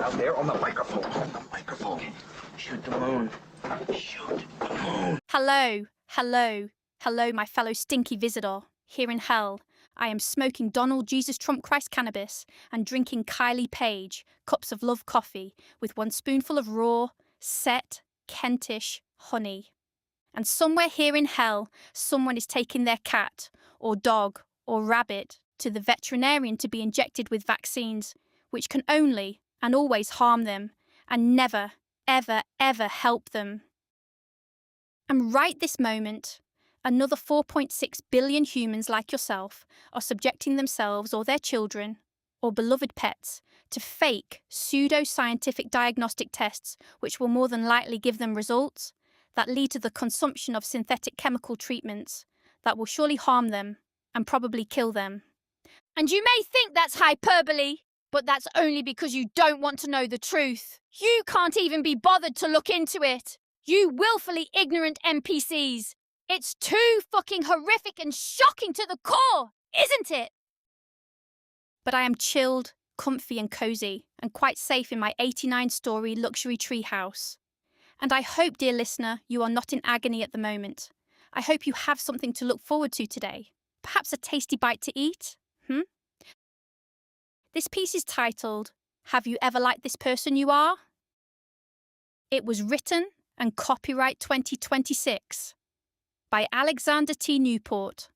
out there on the microphone. On the microphone. Shoot the moon. Shoot the moon. Hello, hello, hello, my fellow stinky visitor. Here in hell, I am smoking Donald Jesus Trump Christ cannabis and drinking Kylie Page cups of love coffee with 1 spoonful of raw, set, Kentish honey. And somewhere here in hell, someone is taking their cat, or dog, or rabbit to the veterinarian to be injected with vaccines, which can only and always harm them, and never, ever, ever help them. And right this moment, another 4.6 billion humans like yourself are subjecting themselves or their children, or beloved pets, to fake, pseudo-scientific diagnostic tests which will more than likely give them results that lead to the consumption of synthetic chemical treatments that will surely harm them and probably kill them. And you may think that's hyperbole, but that's only because you don't want to know the truth. You can't even be bothered to look into it. You willfully ignorant NPCs. It's too fucking horrific and shocking to the core, isn't it? But I am chilled, comfy and cozy, and quite safe in my 89-story luxury treehouse. And I hope, dear listener, you are not in agony at the moment. I hope you have something to look forward to today. Perhaps a tasty bite to eat? This piece is titled, Have You Ever Liked This Person You Are? It was written and copyright 2026 by Alexander T. Newport.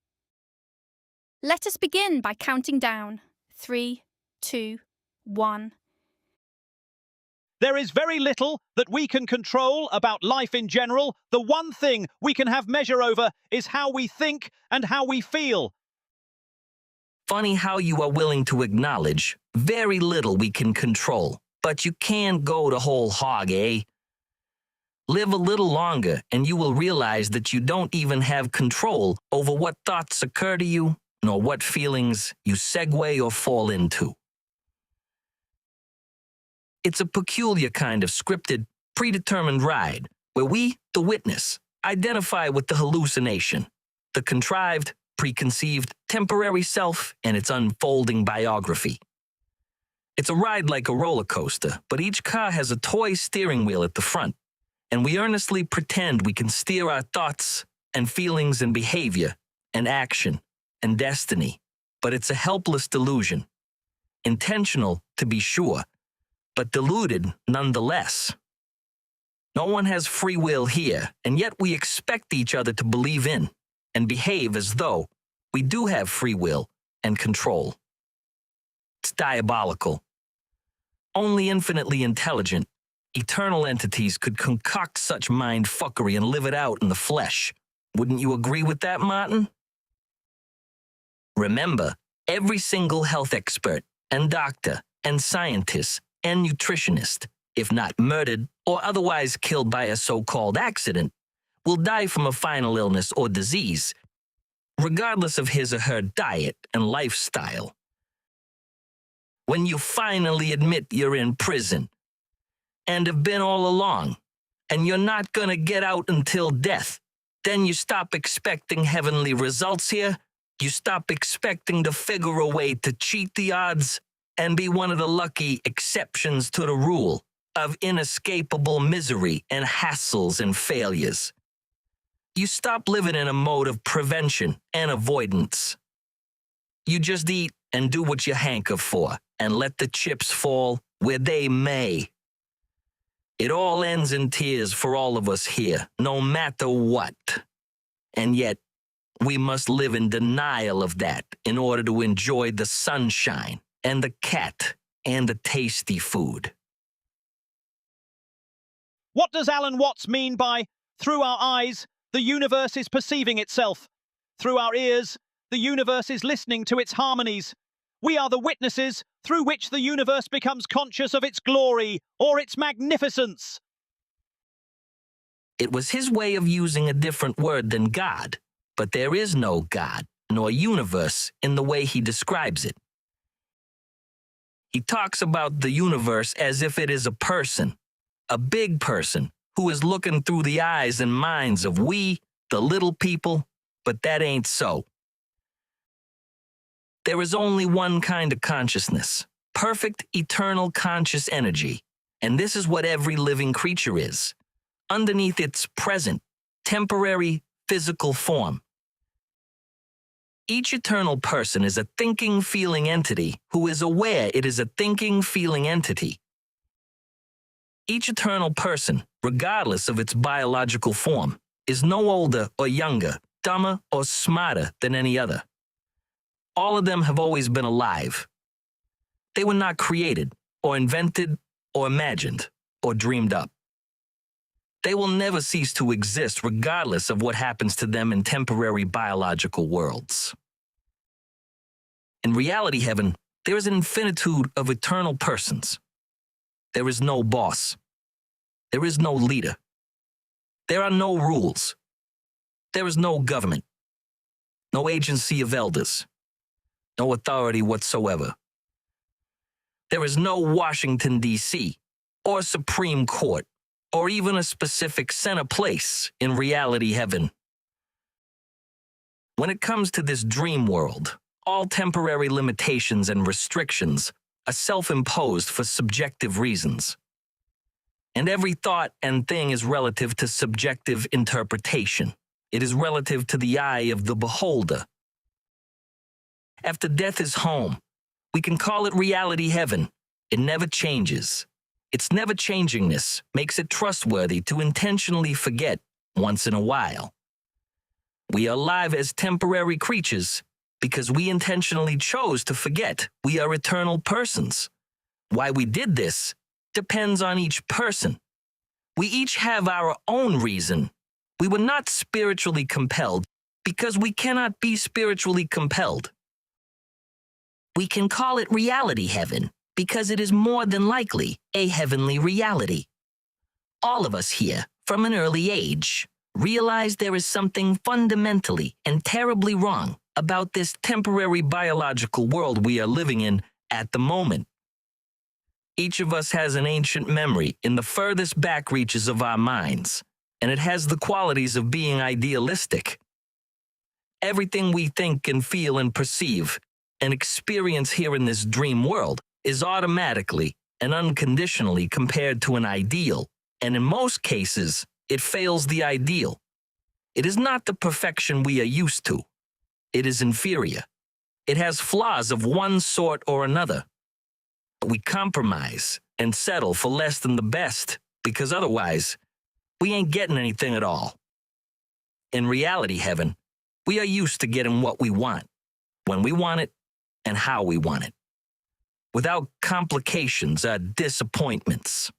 Let us begin by counting down. 3, 2, 1. There is very little that we can control about life in general. The one thing we can have measure over is how we think and how we feel. Funny how you are willing to acknowledge very little we can control, but you can't go the whole hog, eh? Live a little longer and you will realize that you don't even have control over what thoughts occur to you, nor what feelings you segue or fall into. It's a peculiar kind of scripted, predetermined ride where we, the witness, identify with the hallucination, the contrived, preconceived, temporary self and its unfolding biography. It's a ride like a roller coaster, but each car has a toy steering wheel at the front, and we earnestly pretend we can steer our thoughts and feelings and behavior and action and destiny, but it's a helpless delusion. Intentional, to be sure, but deluded nonetheless. No one has free will here, and yet we expect each other to believe in and behave as though we do have free will and control. It's diabolical. Only infinitely intelligent, eternal entities could concoct such mind-fuckery and live it out in the flesh. Wouldn't you agree with that, Martin? Remember, every single health expert and doctor and scientist and nutritionist, if not murdered or otherwise killed by a so-called accident, will die from a final illness or disease, regardless of his or her diet and lifestyle. When you finally admit you're in prison, and have been all along, and you're not gonna get out until death, then you stop expecting heavenly results here, you stop expecting to figure a way to cheat the odds and be one of the lucky exceptions to the rule of inescapable misery and hassles and failures. You stop living in a mode of prevention and avoidance. You just eat and do what you hanker for and let the chips fall where they may. It all ends in tears for all of us here, no matter what. And yet, we must live in denial of that in order to enjoy the sunshine and the cat and the tasty food. What does Alan Watts mean by, through our eyes, the universe is perceiving itself? Through our ears, the universe is listening to its harmonies. We are the witnesses through which the universe becomes conscious of its glory or its magnificence. It was his way of using a different word than God, but there is no God nor universe in the way he describes it. He talks about the universe as if it is a person, a big person, who is looking through the eyes and minds of we, the little people, but that ain't so. There is only one kind of consciousness, perfect, eternal conscious energy, and this is what every living creature is, underneath its present, temporary, physical form. Each eternal person is a thinking, feeling entity who is aware it is a thinking, feeling entity. Each eternal person, regardless of its biological form, is no older or younger, dumber or smarter than any other. All of them have always been alive. They were not created, or invented, or imagined, or dreamed up. They will never cease to exist regardless of what happens to them in temporary biological worlds. In reality heaven, there is an infinitude of eternal persons. There is no boss. There is no leader. There are no rules. There is no government. No agency of elders. No authority whatsoever. There is no Washington, D.C., or Supreme Court, or even a specific center place in reality heaven. When it comes to this dream world, all temporary limitations and restrictions are self-imposed for subjective reasons. And every thought and thing is relative to subjective interpretation. It is relative to the eye of the beholder. After death is home, we can call it reality heaven. It never changes. Its never-changingness makes it trustworthy to intentionally forget once in a while. We are alive as temporary creatures because we intentionally chose to forget we are eternal persons. Why we did this depends on each person. We each have our own reason. We were not spiritually compelled because we cannot be spiritually compelled. We can call it reality heaven because it is more than likely a heavenly reality. All of us here, from an early age, realize there is something fundamentally and terribly wrong about this temporary biological world we are living in at the moment. Each of us has an ancient memory in the furthest back reaches of our minds, and it has the qualities of being idealistic. Everything we think and feel and perceive and experience here in this dream world is automatically and unconditionally compared to an ideal, and in most cases, it fails the ideal. It is not the perfection we are used to. It is inferior. It has flaws of one sort or another. We compromise and settle for less than the best because otherwise, we ain't getting anything at all. In reality heaven, we are used to getting what we want, when we want it, and how we want it, without complications or disappointments.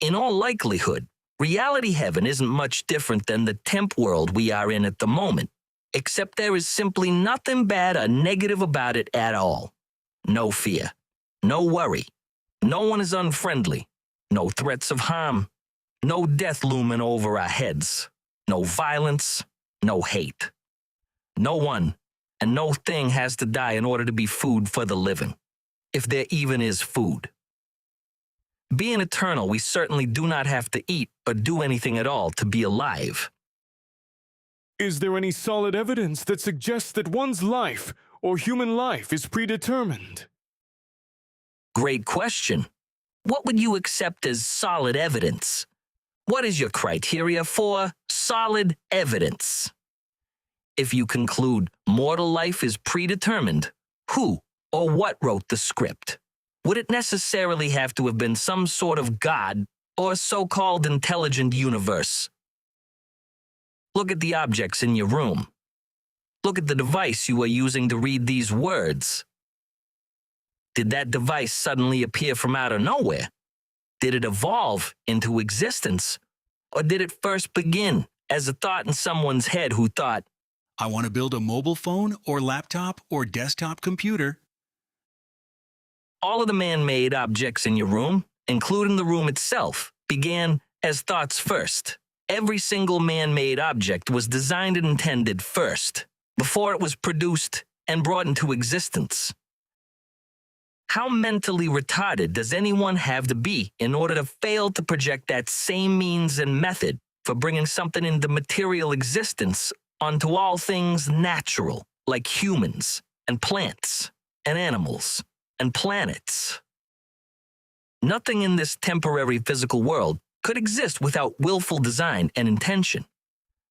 In all likelihood, reality heaven isn't much different than the temp world we are in at the moment, except there is simply nothing bad or negative about it at all. No fear, no worry, no one is unfriendly, no threats of harm, no death looming over our heads, no violence, no hate. No one and no thing has to die in order to be food for the living, if there even is food. Being eternal, we certainly do not have to eat or do anything at all to be alive. Is there any solid evidence that suggests that one's life or human life is predetermined? Great question. What would you accept as solid evidence? What is your criteria for solid evidence? If you conclude mortal life is predetermined, who or what wrote the script? Would it necessarily have to have been some sort of God or so-called intelligent universe? Look at the objects in your room. Look at the device you are using to read these words. Did that device suddenly appear from out of nowhere? Did it evolve into existence? Or did it first begin as a thought in someone's head who thought, I want to build a mobile phone or laptop or desktop computer? all of the man-made objects in your room, including the room itself, began as thoughts first. Every single man-made object was designed and intended first, before it was produced and brought into existence. How mentally retarded does anyone have to be in order to fail to project that same means and method for bringing something into material existence onto all things natural, like humans and plants? and animals and planets. Nothing in this temporary physical world could exist without willful design and intention.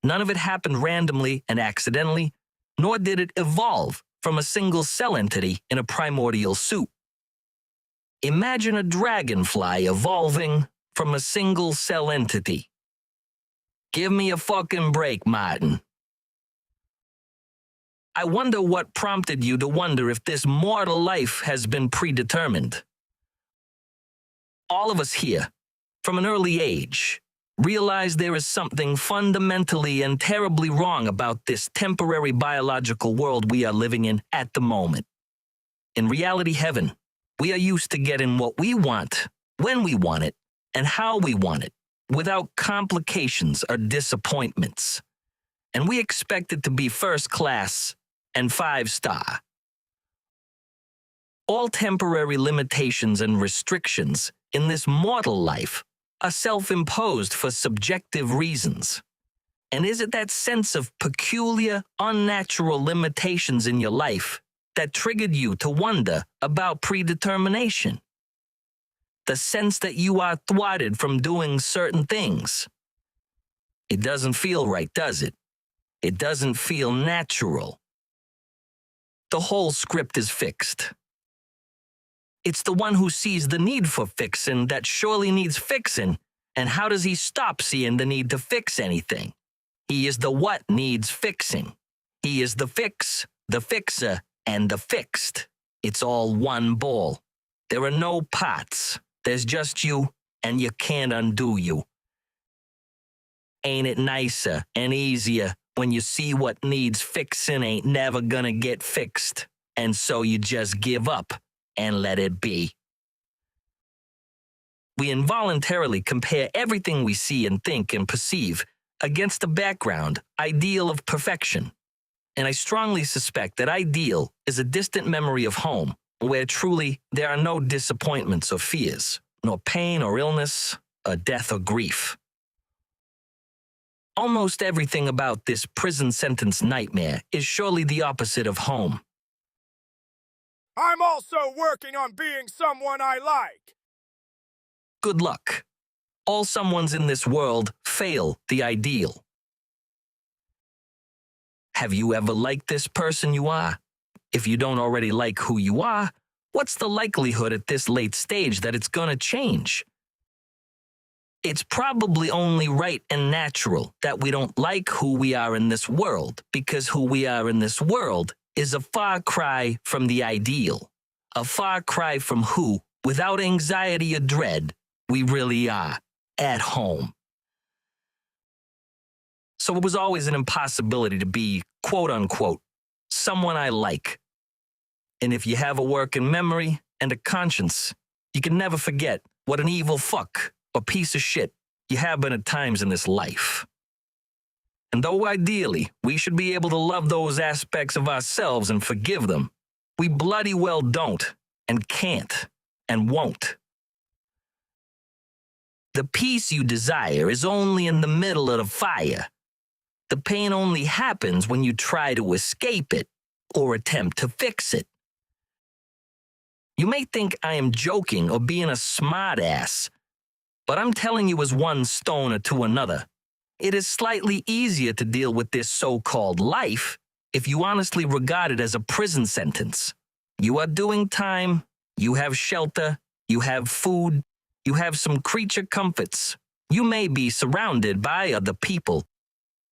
None of it happened randomly and accidentally, nor did it evolve from a single cell entity in a primordial soup. Imagine a dragonfly evolving from a single cell entity. Give me a fucking break, Martin. I wonder what prompted you to wonder if this mortal life has been predetermined. All of us here, from an early age, realize there is something fundamentally and terribly wrong about this temporary biological world we are living in at the moment. In reality heaven, we are used to getting what we want, when we want it, and how we want it, without complications or disappointments. And we expect it to be first class and 5-star. All temporary limitations and restrictions in this mortal life are self-imposed for subjective reasons. And is it that sense of peculiar, unnatural limitations in your life that triggered you to wonder about predetermination? The sense that you are thwarted from doing certain things. It doesn't feel right, does it? It doesn't feel natural. The whole script is fixed. It's the one who sees the need for fixing that surely needs fixing, and how does he stop seeing the need to fix anything? He is the what needs fixing. He is the fix, the fixer, and the fixed. It's all one ball. There are no parts. There's just you, and you can't undo you. Ain't it nicer and easier when you see what needs fixing ain't never gonna get fixed, and so you just give up and let it be? We involuntarily compare everything we see and think and perceive against a background ideal of perfection. And I strongly suspect that ideal is a distant memory of home, where truly there are no disappointments or fears, nor pain or illness, or death or grief. Almost everything about this prison sentence nightmare is surely the opposite of home. I'm also working on being someone I like. Good luck. All someones in this world fail the ideal. Have you ever liked this person you are? If you don't already like who you are, what's the likelihood at this late stage that it's gonna change? It's probably only right and natural that we don't like who we are in this world, because who we are in this world is a far cry from the ideal, a far cry from who, without anxiety or dread, we really are, at home. So it was always an impossibility to be, quote-unquote, someone I like. And if you have a working memory and a conscience, you can never forget what an evil fuck or piece of shit you have been at times in this life. And though ideally we should be able to love those aspects of ourselves and forgive them, we bloody well don't and can't and won't. The peace you desire is only in the middle of the fire. The pain only happens when you try to escape it or attempt to fix it. You may think I am joking or being a smartass, but I'm telling you as one stoner to another, it is slightly easier to deal with this so-called life if you honestly regard it as a prison sentence. You are doing time, you have shelter, you have food, you have some creature comforts. You may be surrounded by other people,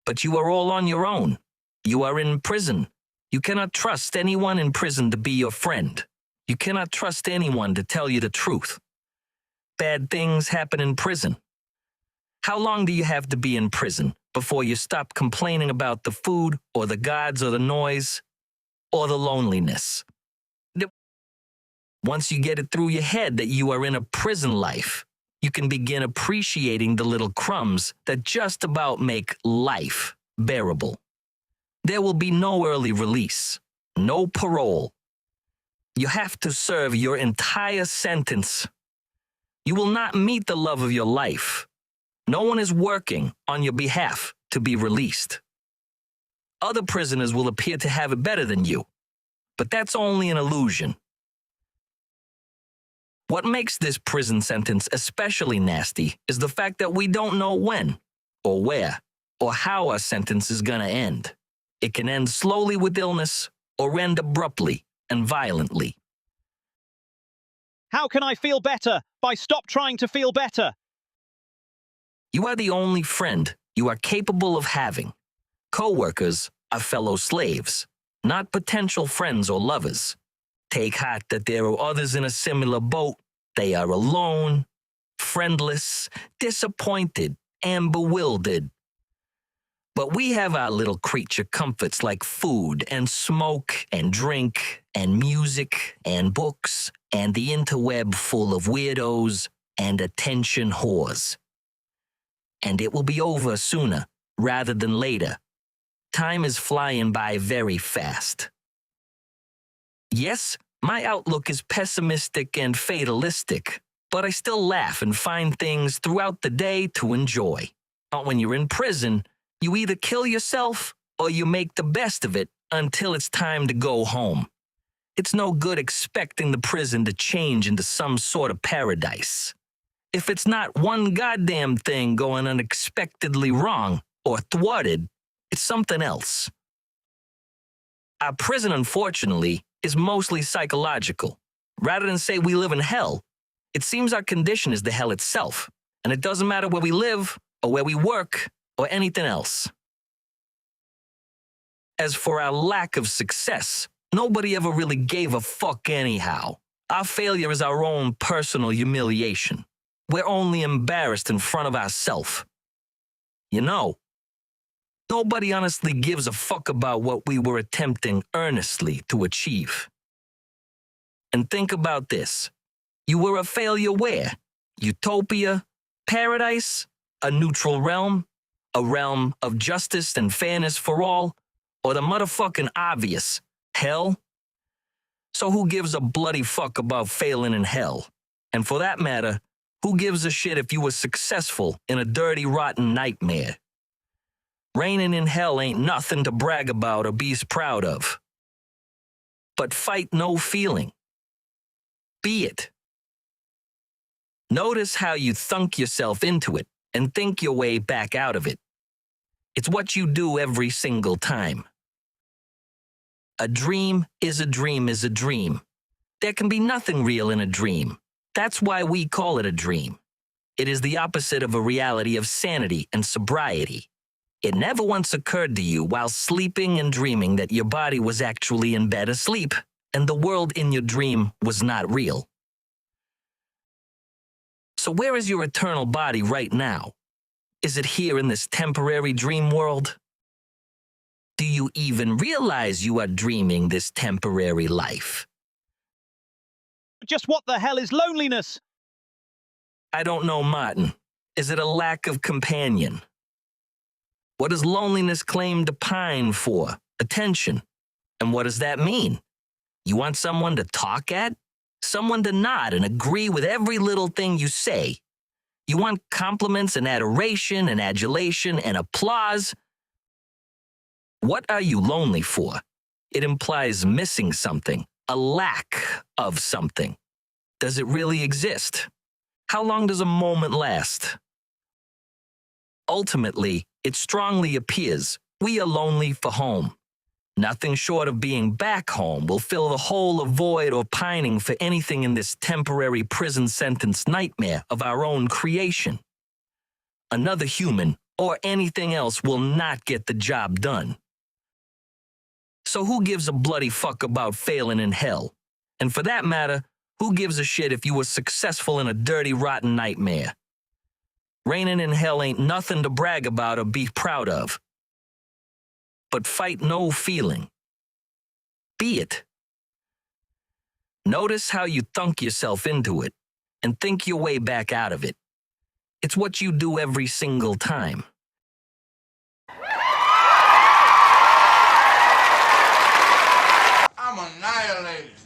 but you are all on your own. You are in prison. You cannot trust anyone in prison to be your friend. You cannot trust anyone to tell you the truth. Bad things happen in prison. How long do you have to be in prison before you stop complaining about the food or the gods or the noise or the loneliness? Once you get it through your head that you are in a prison life, you can begin appreciating the little crumbs that just about make life bearable. There will be no early release, no parole. You have to serve your entire sentence. You will not meet the love of your life. No one is working on your behalf to be released. Other prisoners will appear to have it better than you. but that's only an illusion. What makes this prison sentence especially nasty is the fact that we don't know when, or where, or how our sentence is gonna end. It can end slowly with illness, or end abruptly and violently. How can I feel better? By stop trying to feel better. You are the only friend you are capable of having. Co-workers are fellow slaves, not potential friends or lovers. Take heart that there are others in a similar boat. They are alone, friendless, disappointed, and bewildered. But we have our little creature comforts like food and smoke and drink and music and books and the interweb full of weirdos and attention whores. And it will be over sooner rather than later. Time is flying by very fast. Yes, my outlook is pessimistic and fatalistic, but I still laugh and find things throughout the day to enjoy. But when you're in prison, you either kill yourself or you make the best of it until it's time to go home. It's no good expecting the prison to change into some sort of paradise. If it's not one goddamn thing going unexpectedly wrong or thwarted, it's something else. Our prison, unfortunately, is mostly psychological. Rather than say we live in hell, it seems our condition is the hell itself, and it doesn't matter where we live or where we work or anything else. As for our lack of success, nobody ever really gave a fuck anyhow. Our failure is our own personal humiliation. We're only embarrassed in front of ourselves. You know, nobody honestly gives a fuck about what we were attempting earnestly to achieve. And think about this. You were a failure where? Utopia? Paradise? A neutral realm? A realm of justice and fairness for all? Or the motherfucking obvious, hell? So who gives a bloody fuck about failing in hell? And for that matter, who gives a shit if you were successful in a dirty, rotten nightmare? Reigning in hell ain't nothing to brag about or be proud of. But fight no feeling. Be it. Notice how you thunk yourself into it and think your way back out of it. It's what you do every single time. A dream is a dream is a dream. There can be nothing real in a dream. That's why we call it a dream. It is the opposite of a reality of sanity and sobriety. It never once occurred to you while sleeping and dreaming that your body was actually in bed asleep and the world in your dream was not real. So where is your eternal body right now? Is it here in this temporary dream world? Do you even realize you are dreaming this temporary life? Just what the hell is loneliness? I don't know, Martin. Is it a lack of companion? What does loneliness claim to pine for? Attention. And what does that mean? You want someone to talk at? Someone to nod and agree with every little thing you say? You want compliments and adoration and adulation and applause? What are you lonely for? It implies missing something, a lack of something. Does it really exist? How long does a moment last? Ultimately, it strongly appears we are lonely for home. Nothing short of being back home will fill the hole of void or pining for anything in this temporary prison sentence nightmare of our own creation. Another human or anything else will not get the job done. So who gives a bloody fuck about failing in hell? And for that matter, who gives a shit if you were successful in a dirty, rotten nightmare? Reigning in hell ain't nothing to brag about or be proud of. But fight no feeling. Be it. Notice how you thunk yourself into it and think your way back out of it. It's what you do every single time. I'm annihilated.